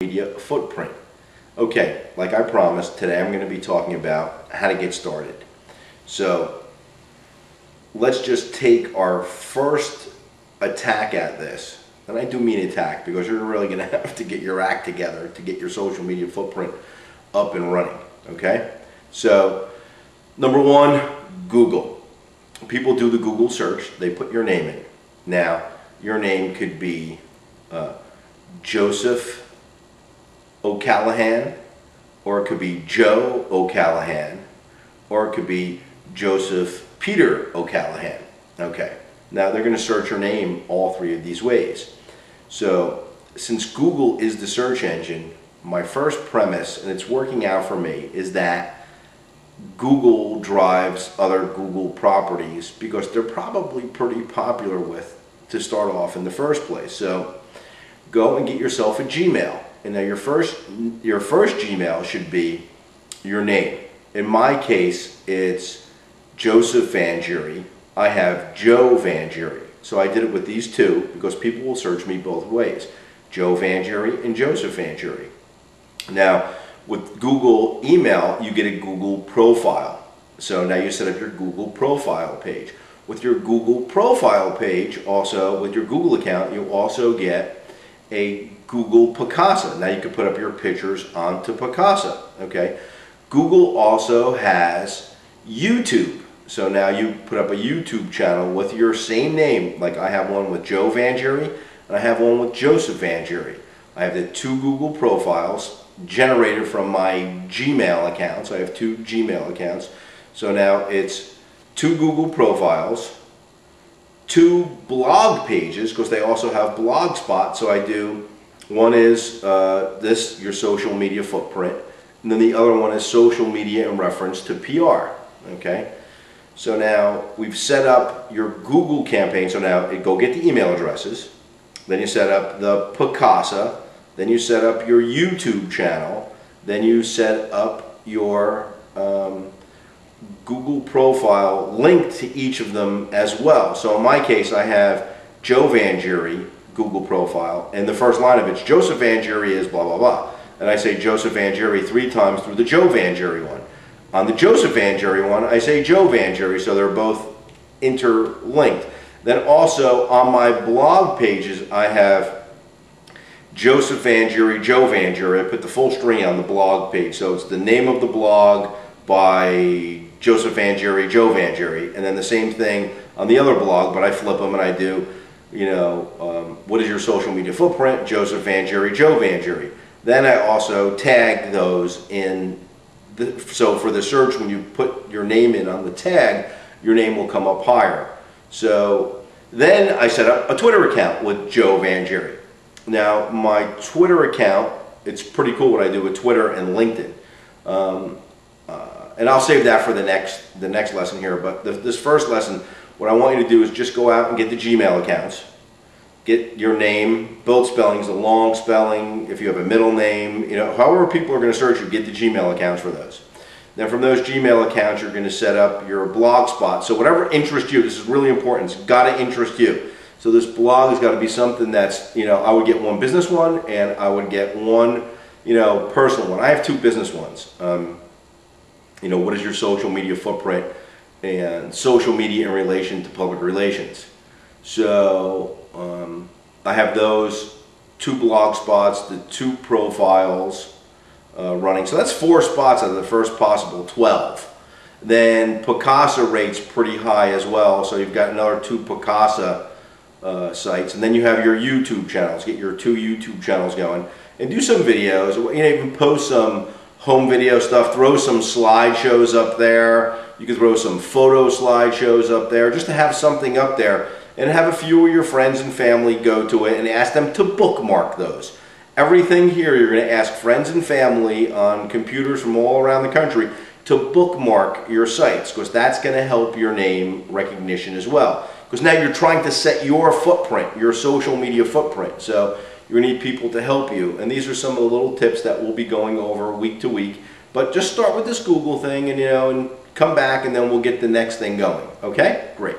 media footprint. Okay, like I promised, today I'm going to be talking about how to get started. So let's just take our first attack at this. And I do mean attack because you're really going to have to get your act together to get your social media footprint up and running. Okay? So number one, Google. People do the Google search. They put your name in. Now, your name could be Joseph O'Callahan, or it could be Joe O'Callahan, or it could be Joseph Peter O'Callahan. Okay, now they're going to search your name all three of these ways. So since Google is the search engine, my first premise, and it's working out for me, is that Google drives other Google properties because they're probably pretty popular with to start off in the first place. So go and get yourself a Gmail. And now your first Gmail should be your name. In my case, it's Joseph Vangieri. I have Joe Vangieri. So I did it with these two because people will search me both ways. Joe Vangieri and Joseph Vangieri. Now, with Google email, you get a Google profile. So now you set up your Google profile page. With your Google profile page, also with your Google account, you also get a Google Picasa. Now you can put up your pictures onto Picasa. Okay. Google also has YouTube. So now you put up a YouTube channel with your same name. Like I have one with Joe Vangieri and I have one with Joseph Vangieri. I have the two Google profiles generated from my Gmail account. So I have two Gmail accounts. So now it's two Google profiles, two blog pages, because they also have Blogspot. So I do, one is your social media footprint, and then the other one is social media in reference to PR. Okay, so now we've set up your Google campaign. So now go get the email addresses, then you set up the Picasa, then you set up your YouTube channel, then you set up your Google profile linked to each of them as well. So in my case, I have Joe Vangieri Google profile, and the first line of it's Joseph Vangieri is blah blah blah, and I say Joseph Vangieri 3 times through the Joe Vangieri one. On the Joseph Vangieri one, I say Joe Vangieri, so they're both interlinked. Then also on my blog pages, I have Joseph Vangieri, Joe Vangieri. I put the full string on the blog page, so it's the name of the blog by Joseph Vangieri, Joe Vangieri, and then the same thing on the other blog, but I flip them and I do, you know, what is your social media footprint? Joseph Vangieri, Joe Vangieri. Then I also tag those in, so for the search, when you put your name in on the tag, your name will come up higher. So then I set up a Twitter account with Joe Vangieri. Now my Twitter account, it's pretty cool what I do with Twitter and LinkedIn. And I'll save that for the next lesson here. But this first lesson, what I want you to do is just go out and get the Gmail accounts. Get your name, both spellings, the long spelling, if you have a middle name, you know, however people are going to search you, get the Gmail accounts for those. Then from those Gmail accounts, you're going to set up your blog spot. So whatever interests you, this is really important. It's got to interest you. So this blog has got to be something that's, you know, I would get one business one and I would get one, you know, personal one. I have 2 business ones. You know, what is your social media footprint and social media in relation to public relations. So I have those 2 blog spots, the 2 profiles running. So that's 4 spots out of the first possible 12. Then Picasa rates pretty high as well. So you've got another 2 Picasa sites. And then you have your YouTube channels. Get your 2 YouTube channels going. And do some videos. You know, even post some home video stuff, throw some slideshows up there. You can throw some photo slideshows up there just to have something up there and have a few of your friends and family go to it and ask them to bookmark those. Everything here you're going to ask friends and family on computers from all around the country to bookmark your sites because that's going to help your name recognition as well. Because now you're trying to set your footprint, your social media footprint. So you're going to need people to help you. And these are some of the little tips that we'll be going over week to week. But just start with this Google thing and, you know, and come back and then we'll get the next thing going. Okay? Great.